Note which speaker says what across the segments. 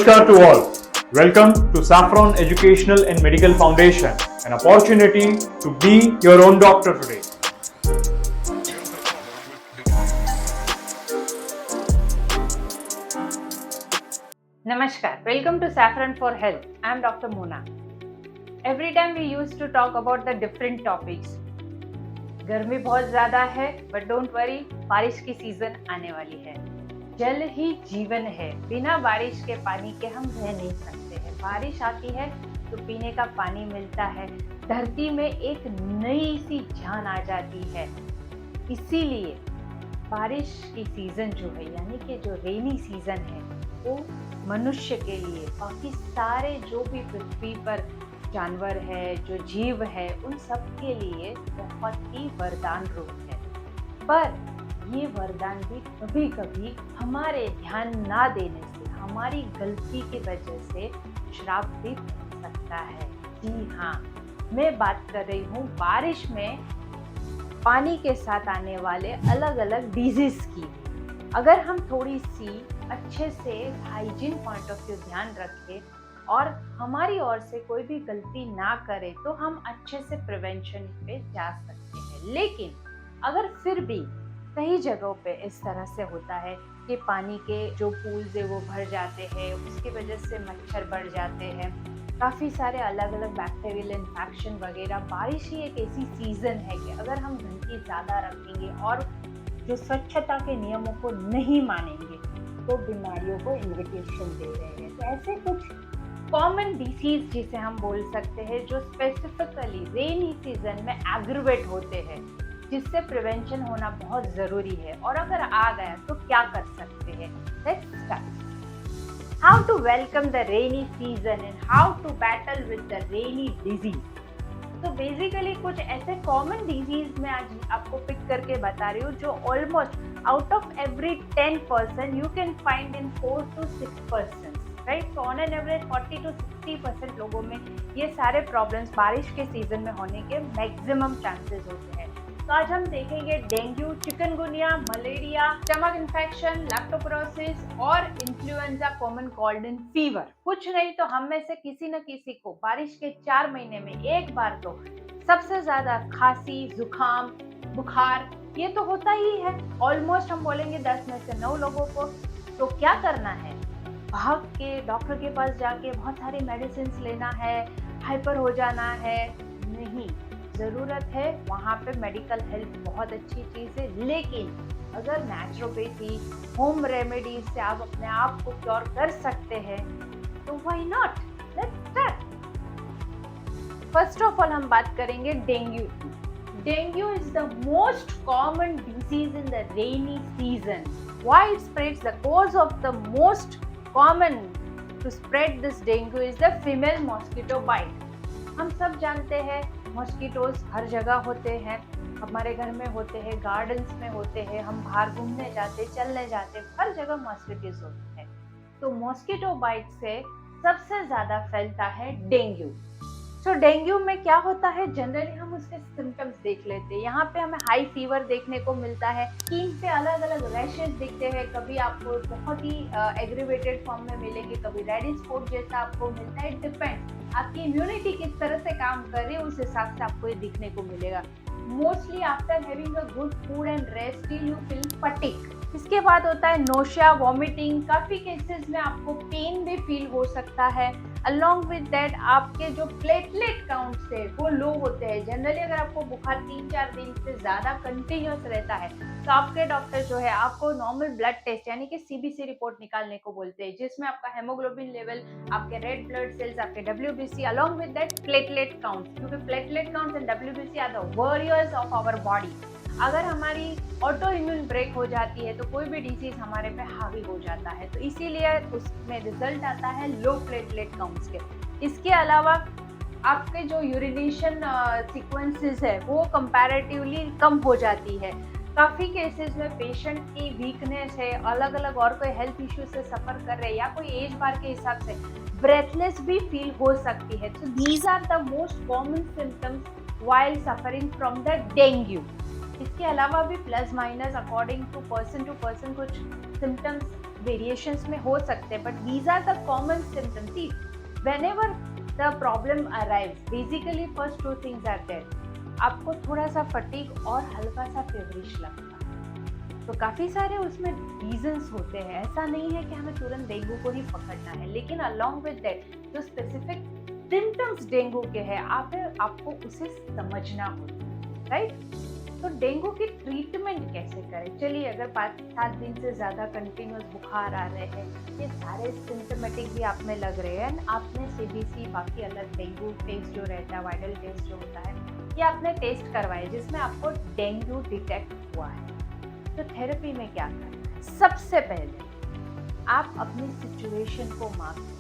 Speaker 1: Namaskar to all. Welcome to Saffron Educational and Medical Foundation, an opportunity to be your own doctor today.
Speaker 2: Namaskar. Welcome to Saffron for Health. I am Dr. Mona. Every time we used to talk about the different topics. गर्मी बहुत ज़्यादा है, but don't worry, बारिश की season आने वाली है. जल ही जीवन है. बिना बारिश के पानी के हम रह नहीं सकते हैं. बारिश आती है तो पीने का पानी मिलता है. धरती में एक नई सी जान आ जाती है. इसीलिए बारिश की सीजन जो है, यानी कि जो रेनी सीजन है, वो मनुष्य के लिए, बाकी सारे जो भी पृथ्वी पर जानवर है, जो जीव है, उन सब के लिए बहुत ही वरदान रूप है. पर ये वरदान भी कभी कभी हमारे ध्यान ना देने से, हमारी गलती की वजह से श्राप भी बन सकता है. जी हाँ, मैं बात कर रही हूँ बारिश में पानी के साथ आने वाले अलग अलग डिजीज की. अगर हम थोड़ी सी अच्छे से हाइजीन पॉइंट ऑफ व्यू ध्यान रखें और हमारी ओर से कोई भी गलती ना करें तो हम अच्छे से प्रिवेंशन पे जा सकते हैं. लेकिन अगर फिर भी कई जगहों पे इस तरह से होता है कि पानी के जो पूल्स है वो भर जाते हैं, उसकी वजह से मच्छर बढ़ जाते हैं, काफ़ी सारे अलग अलग बैक्टीरियल इन्फेक्शन वगैरह. बारिश ही एक ऐसी सीज़न है कि अगर हम गंदगी ज़्यादा रखेंगे और जो स्वच्छता के नियमों को नहीं मानेंगे तो बीमारियों को इन्विटेशन दे रहे हैं. तो ऐसे कुछ कॉमन डिसीज जिसे हम बोल सकते हैं जो स्पेसिफिकली रेनी सीजन में एग्रीवेट होते हैं, जिससे प्रिवेंशन होना बहुत ज़रूरी है. और अगर आ गया तो क्या कर सकते हैं. Let's start. How to welcome the rainy season and how to battle with the rainy disease. तो बेसिकली कुछ ऐसे कॉमन डिजीज मैं आज आपको पिक करके बता रही हूँ जो almost out of every 10% you can find in 4 to 6%. Right. So on an average 40 to 60% लोगों में ये सारे प्रॉब्लम्स बारिश के सीजन में होने के मैक्सिमम चांसेस होते हैं. तो आज हम देखेंगे dengue, chikungunya, malaria, stomach infection, leptospirosis और influenza common cold and fever. कुछ नहीं तो हम में से किसी न किसी को बारिश के 4 महीने में एक बार तो सबसे ज्यादा खांसी, जुकाम, बुखार ये तो होता ही है. ऑलमोस्ट हम बोलेंगे 10 में से 9 लोगों को. तो क्या करना है? भाग के डॉक्टर के पास जाके बहुत सारी मेडिसिन लेना है, हाइपर हो जाना है? नहीं, ज़रूरत है वहाँ पे मेडिकल हेल्प बहुत अच्छी चीज़ है. लेकिन अगर नेचुरोपैथी, होम रेमेडीज से आप अपने आप को क्योर कर सकते हैं तो why not. Let's start. First of all हम बात करेंगे dengue. Dengue is the most common disease in the rainy season. Why it spreads? The cause of the most common to spread this dengue is the female mosquito bite. हम सब जानते हैं mosquitoes हर जगह होते हैं, हमारे घर में होते हैं, गार्डन्स में होते हैं, हम बाहर घूमने जाते, चलने जाते, हर जगह मॉस्किटोज होते हैं. तो मॉस्किटो बाइट से सबसे ज्यादा फैलता है डेंगू. तो डेंगू में क्या होता है? जनरली हम उसके सिम्टम्स देख लेते हैं. यहाँ पे हमें हाई फीवर देखने को मिलता है, स्किन पे अलग अलग रैशेस दिखते हैं, कभी आपको बहुत ही एग्रीवेटेड फॉर्म में मिलेंगे, कभी रेडिश स्पॉट जैसा आपको मिलता है. डिपेंड आपकी इम्यूनिटी किस तरह से काम कर रही है, उस हिसाब से आपको ये दिखने को मिलेगा. Mostly after having a good food and rest still you feel fatigue. इसके बाद होता है नोशिया, वॉमिटिंग. काफ़ी केसेस में आपको पेन भी फील हो सकता है. अलॉन्ग विद दैट आपके जो प्लेटलेट काउंट्स है वो लो होते हैं. जनरली अगर आपको बुखार 3-4 दिन से ज़्यादा कंटिन्यूस रहता है तो आपके डॉक्टर जो है आपको नॉर्मल ब्लड टेस्ट यानी कि CBC रिपोर्ट निकालने को बोलते हैं, जिसमें आपका हेमोग्लोबिन लेवल, आपके रेड ब्लड सेल्स, आपके WBC along with that platelet count, क्योंकि platelet counts and WBC are the warriors of our body. अगर हमारी ऑटो इम्यून ब्रेक हो जाती है तो कोई भी डिसीज हमारे पे हावी हो जाता है. तो इसीलिए उसमें रिजल्ट आता है लो प्लेटलेट काउंट्स के. इसके अलावा आपके जो यूरिनेशन सीक्वेंसेस है वो कंपैरेटिवली कम हो जाती है. काफ़ी केसेस में पेशेंट की वीकनेस है, अलग अलग और कोई हेल्थ इश्यू से सफ़र कर रहे हैं या कोई एज बार के हिसाब से ब्रेथलेस भी फील हो सकती है. तो these are the most common symptoms while suffering from the dengue. इसके अलावा भी plus minus according to person कुछ सिम्टम्स वेरिएशंस में हो सकते हैं, but these are the common symptoms. See, whenever the problem arrives, basically first two things are there. आपको थोड़ा सा फटीग और हल्का सा फेवरिश लगता है, तो काफ़ी सारे उसमें रीजंस होते हैं. ऐसा नहीं है कि हमें तुरंत डेंगू को ही पकड़ना है, लेकिन अलॉन्ग विद दैट जो स्पेसिफिक सिम्टम्स डेंगू के हैं आपको उसे समझना होता है, राइट. तो डेंगू की ट्रीटमेंट कैसे करें? चलिए, अगर 5-7 दिन से ज़्यादा कंटिन्यूस बुखार आ रहे हैं, ये सारे सिम्टमेटिक भी आप में लग रहे हैं, आपने सीबीसी बाकी अलग डेंगू टेस्ट जो रहता है, वायरल टेस्ट जो होता है, ये आपने टेस्ट करवाए जिसमें आपको डेंगू डिटेक्ट हुआ है, तो थेरेपी में क्या करना है? सबसे पहले आप अपनी सिचुएशन को माप सकते.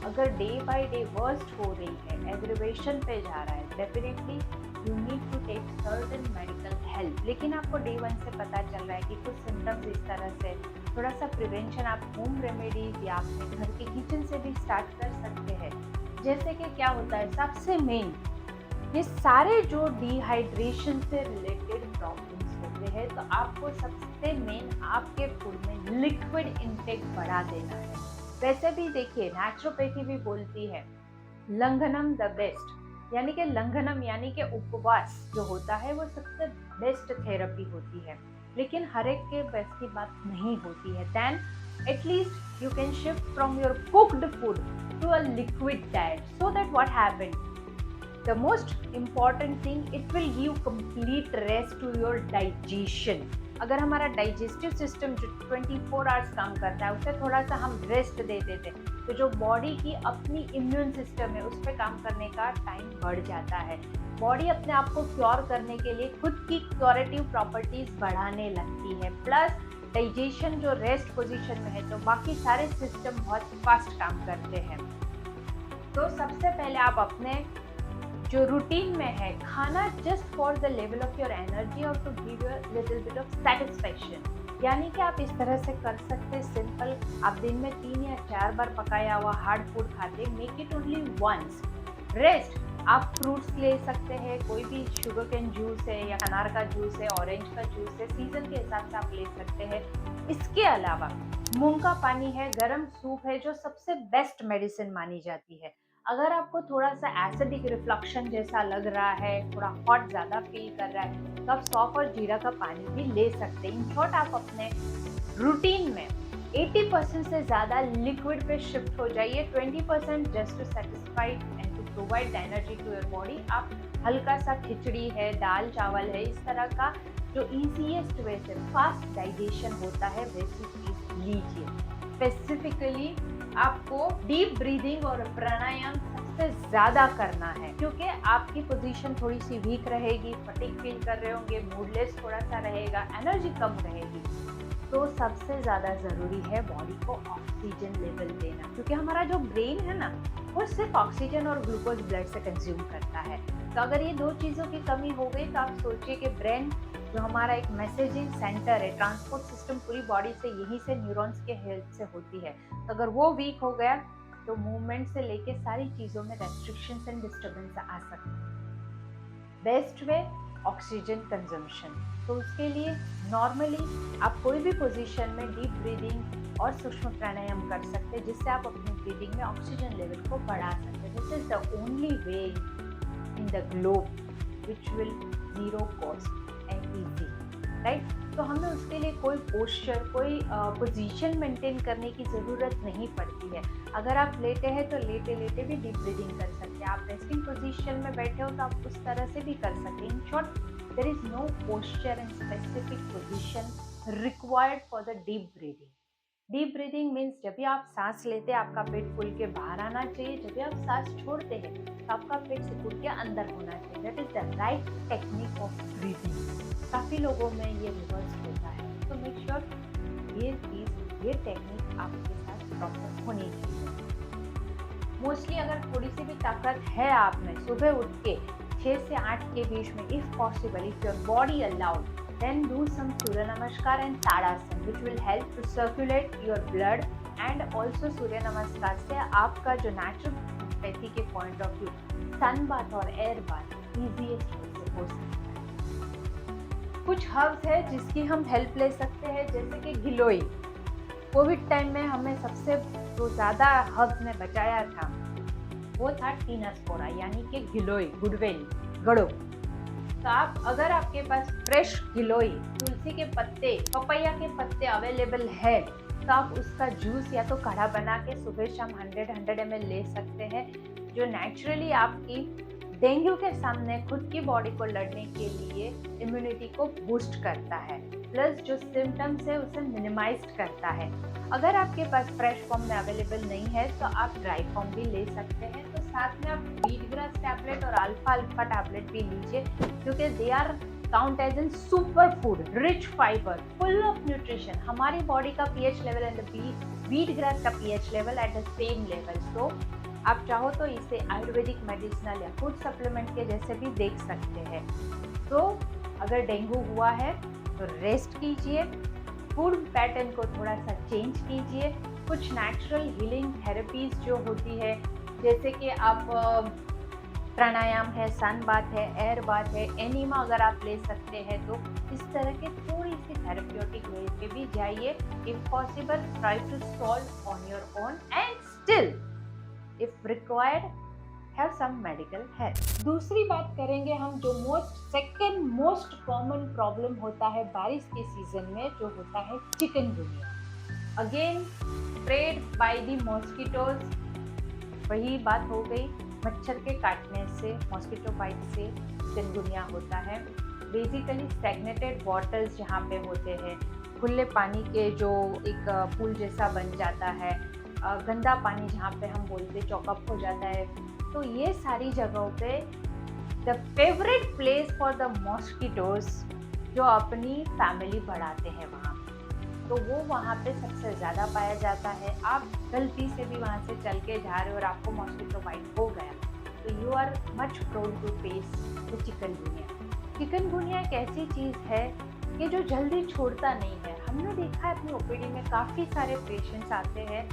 Speaker 2: अगर डे बाय डे वर्स्ट हो रही है, एग्रीवेशन पे जा रहा है, definitely you need to take certain medical help. लेकिन आपको डे 1 से पता चल रहा है कि कुछ सिम्टम्स इस तरह से, थोड़ा सा प्रिवेंशन आप होम रेमेडीज या अपने घर के किचन से भी स्टार्ट कर सकते हैं. जैसे कि क्या होता है, सबसे मेन, ये सारे जो डिहाइड्रेशन से रिलेटेड प्रॉब्लम्स होते हैं, तो आपको सबसे मेन आपके फूड में लिक्विड इंटेक बढ़ा देना है. वैसे भी देखिए, नेचुरोपैथी भी बोलती है लंघनम द बेस्ट, यानी कि लंघनम यानी कि उपवास जो होता है वो सबसे बेस्ट थेरेपी होती है. लेकिन हर एक के बेस्ट की बात नहीं होती है. Then at least you can shift from your cooked food to a liquid diet, so that what happens, the most important thing, it will give complete rest to your digestion. अगर हमारा डाइजेस्टिव सिस्टम जो 24 hours काम करता है, उसे थोड़ा सा हम रेस्ट दे देते, तो जो बॉडी की अपनी इम्यून सिस्टम है उस पर काम करने का टाइम बढ़ जाता है. बॉडी अपने आप को क्योर करने के लिए खुद की क्योरेटिव प्रॉपर्टीज बढ़ाने लगती है. प्लस डाइजेशन जो रेस्ट पोजीशन में है, तो बाकी सारे सिस्टम बहुत फास्ट काम करते हैं. तो सबसे पहले आप अपने जो रूटीन में है खाना just for the level of your energy और to give your little bit of satisfaction, यानी कि आप इस तरह से कर सकते हैं. सिंपल, आप दिन में 3 या 4 बार पकाया हुआ हार्ड फूड खाते, make it only once. Rest, आप फ्रूट्स ले सकते हैं, कोई भी शुगर कैन जूस है या अनार का जूस है, ऑरेंज का जूस है, सीजन के हिसाब से आप ले सकते हैं. इसके अलावा मूंग का पानी है, गर्म सूप है, जो सबसे बेस्ट मेडिसिन मानी जाती है. अगर आपको थोड़ा सा एसिडिक रिफ्लक्शन जैसा लग रहा है, थोड़ा हॉट ज़्यादा फील कर रहा है, तो आप सौंफ और जीरा का पानी भी ले सकते हैं. इन शॉर्ट, आप अपने रूटीन में 80% से ज़्यादा लिक्विड पे शिफ्ट हो जाइए. 20% just to satisfy and to provide the energy to your body. आप हल्का सा खिचड़ी है, दाल चावल है, इस तरह का जो ईजीएस्ट वे से फास्ट डाइजेशन होता है, वैसी चीज़ लीजिए. स्पेसिफिकली आपको डीप ब्रीदिंग और प्राणायाम सबसे ज़्यादा करना है, क्योंकि आपकी पोजीशन थोड़ी सी वीक रहेगी, फटीग फील कर रहे होंगे, मूडलेस थोड़ा सा रहेगा, एनर्जी कम रहेगी. तो सबसे ज़्यादा ज़रूरी है बॉडी को ऑक्सीजन लेवल देना, क्योंकि हमारा जो ब्रेन है ना, वो सिर्फ ऑक्सीजन और ग्लूकोज ब्लड से कंज्यूम करता है. तो अगर ये 2 चीज़ों की कमी हो गई, तो आप सोचिए कि ब्रेन जो हमारा एक मैसेजिंग सेंटर है, ट्रांसपोर्ट सिस्टम पूरी बॉडी से यहीं से न्यूरॉन्स के हेल्प से होती है, तो अगर वो वीक हो गया तो मूवमेंट से लेके सारी चीज़ों में रेस्ट्रिक्शंस एंड डिस्टर्बेंस आ सकते हैं. Best way oxygen consumption. तो उसके लिए नॉर्मली आप कोई भी पोजीशन में डीप ब्रीदिंग और सूक्ष्म प्राणायाम कर सकते हैं, जिससे आप अपनी ब्रीदिंग में ऑक्सीजन लेवल को बढ़ा सकते हैं. This is the only way in the globe which will zero cost and easy, right. तो हमें उसके लिए कोई पोस्चर, कोई पोजीशन मेंटेन करने की ज़रूरत नहीं पड़ती है. अगर आप लेटे हैं तो लेटे लेटे भी डीप ब्रीदिंग कर सकते हैं. आप रेस्टिंग पोजीशन में बैठे हो तो आप उस तरह से भी कर सकते हैं. In short, there is no posture and specific position required for the deep breathing. Deep breathing means जब भी आप सांस लेते हैं आपका पेट खुल के बाहर आना चाहिए, जब भी आप सांस छोड़ते हैं तो आपका पेट सिकुड़ के अंदर होना चाहिए. That is the right technique of breathing. काफ़ी लोगों में ये रिवर्स होता है, तो मेक श्योर ये टेक्निक आपके साथ प्रॉपर होनी चाहिए. मोस्टली अगर थोड़ी सी भी ताकत है आप में, सुबह उठ के 6 से 8 के बीच में, if possible, if your body allowed, then do some Surya Namaskar and Tadasana, which will help to circulate your blood. and also Surya Namaskar से आपका जो नेचुरोपैथी के point of view sun bath और एयर बाथ इजीएस्ट से हो सकता है. कुछ हर्ब्स है जिसकी हम हेल्प ले सकते हैं, जैसे कि गिलोई. कोविड टाइम में हमें सबसे जो ज़्यादा हर्ब्स ने बचाया था वो था टीनास्पोरा यानी कि गिलोय, गुड़वेल, गड़ो। तो आप अगर आपके पास फ्रेश गिलोय, तुलसी के पत्ते, पपैया के पत्ते अवेलेबल है तो आप उसका जूस या तो काढ़ा बना के सुबह शाम 100 ml ले सकते हैं, जो नेचुरली आपकी डेंगू के सामने खुद की बॉडी को लड़ने के लिए इम्यूनिटी को बूस्ट करता है, प्लस जो सिम्टम्स है उसे मिनिमाइज करता है। अगर आपके पास फ्रेश फॉर्म में अवेलेबल नहीं है तो आप ड्राई फॉर्म भी ले सकते हैं। तो साथ में आप व्हीट ग्रास टैबलेट और अल्फा अल्फा टैबलेट भी लीजिए, क्योंकि they are count as an super food, rich fibre, full of nutrition. हमारी बॉडी का pH level and wheat grass का pH level at the same level. So आप चाहो तो इसे आयुर्वेदिक मेडिसिनल या फूड सप्लीमेंट के जैसे भी देख सकते हैं। तो अगर डेंगू हुआ है तो रेस्ट कीजिए, फूड पैटर्न को थोड़ा सा चेंज कीजिए, कुछ नेचुरल हीलिंग थेरेपीज जो होती है जैसे कि आप प्राणायाम है, सन बाथ है, एयर बाथ है, एनिमा अगर आप ले सकते हैं तो इस तरह के थोड़ी सी थेरेप्यूटिक वे पे भी जाइए। If possible try to solve on your own and still if required have some medical help. दूसरी बात करेंगे हम जो सेकंड मोस्ट कॉमन प्रॉब्लम होता है बारिश के सीजन में, जो होता है chikungunya. Again spread by the mosquitoes. वही बात हो गई, मच्छर के काटने से, मॉस्किटो बाइट से चिकनगुनिया होता है। बेसिकली स्टैग्नेटेड वाटर्स जहाँ पे होते हैं, खुले पानी के जो एक पूल जैसा बन जाता है, गंदा पानी जहाँ पे हम बोलते चॉकअप हो जाता है, तो ये सारी जगहों पे the favourite place for the mosquitoes जो अपनी फैमिली बढ़ाते हैं वहाँ, तो वो वहाँ पे सबसे ज़्यादा पाया जाता है। आप गलती से भी वहाँ से चल के जा रहे हो और आपको मॉस्किटो बाइट हो गया तो you are much prone to face the chikungunya. Chikungunya एक ऐसी चीज़ है कि जो जल्दी छोड़ता नहीं है। हमने देखा है अपनी ओपीडी में काफ़ी सारे पेशेंट्स आते हैं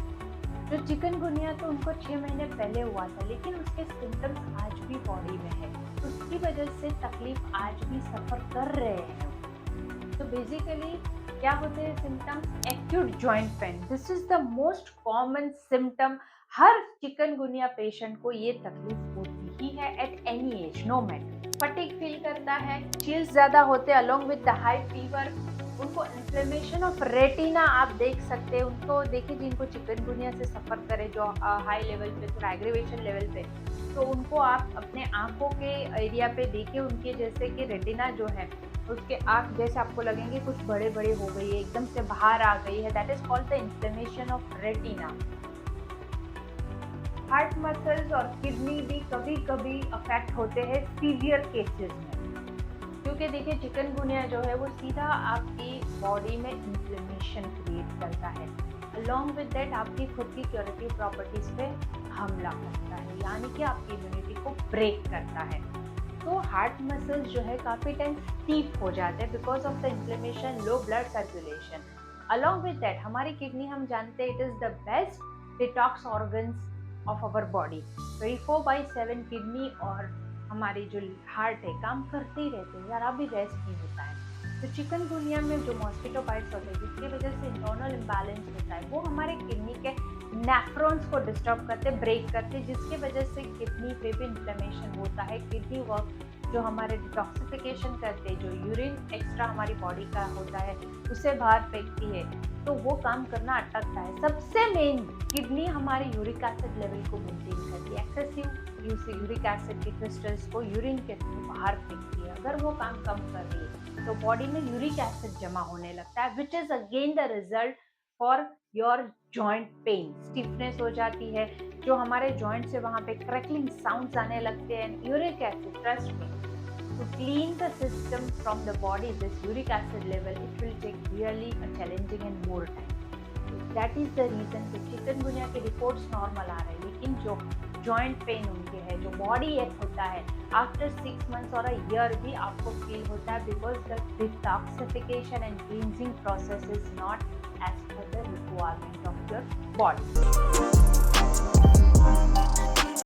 Speaker 2: जो चिकनगुनिया तो उनको 6 महीने पहले हुआ था, लेकिन उसके सिम्टम्स आज भी बॉडी में है, उसकी वजह से तकलीफ आज भी सफ़र कर रहे हैं। तो बेसिकली क्या होते हैं symptoms? Acute joint pain, this is the most common symptom. हर चिकनगुनिया पेशेंट को ये तकलीफ होती ही है at any age, no matter. Fatigue feel करता है, चिल्स ज़्यादा होते हैं along with the high fever, उनको इन्फ्लेमेशन ऑफ रेटिना आप देख सकते हैं। उनको देखिए जिनको चिकनगुनिया से सफ़र करे जो हाई लेवल पे, थोड़ा एग्रीवेशन लेवल पे, तो उनको आप अपने आँखों के एरिया पे देखिए, उनके जैसे कि रेटिना जो है उसके आँख जैसे आपको लगेंगे कुछ बड़े बड़े हो गई है, एकदम से बाहर आ गई है, that is called the inflammation of retina. Heart muscles और किडनी भी कभी कभी अफेक्ट होते हैं सीवियर केसेस में, क्योंकि देखिए चिकनगुनिया जो है वो सीधा आपकी बॉडी में इन्फ्लेमेशन क्रिएट करता है, अलॉन्ग विद दैट आपकी खुद की क्यूरेटिव प्रॉपर्टीज पे हमला करता है, यानी कि आपकी इम्यूनिटी को ब्रेक करता है। तो हार्ट मसल्स जो है काफ़ी टाइम स्टीफ हो जाते हैं because of the inflammation, low blood circulation. Along with that हमारी किडनी, हम जानते हैं it is the best detox organs of our body. 24/7 kidney और हमारी जो हार्ट है काम करते ही रहते हैं, ज़रा भी रेस्ट नहीं होता है। तो चिकनगुनिया में जो मॉस्किटो बाइट्स होते हैं जिसकी वजह से इंटरनल इम्बैलेंस होता है, वो हमारे किडनी के नेफ्रॉन्स को डिस्टर्ब करते, ब्रेक करते, जिसकी वजह से किडनी पे भी इन्फ्लेमेशन होता है। किडनी वर्क जो हमारे डिटॉक्सिफिकेशन करते, जो यूरिन एक्स्ट्रा हमारी बॉडी का होता है उसे बाहर फेंकती है, तो वो काम करना अटकता है। सबसे मेन किडनी हमारे यूरिक एसिड लेवल को मेंटेन करती है, एक्सेसिव यूरिक एसिड के क्रिस्टल्स को यूरिन के थ्रू बाहर फेंकती है। अगर वो काम कम कर रही है तो बॉडी में यूरिक एसिड जमा होने लगता है, which is again the result for your joint pain. Stiffness हो जाती है, जो हमारे जॉइंट से वहाँ पे क्रैकलिंग साउंड्स आने लगते हैं। Uric acid, trust me, to clean the system from the body, this uric acid level, it will take really a challenging and more time. That is the reason कि chikungunya के reports normal आ रहे हैं, लेकिन जो joint pain उनके है, जो body एक होता है, आफ्टर 6 months और a year भी आपको फील होता है, because the detoxification and cleansing process is not as per the requirement of your body.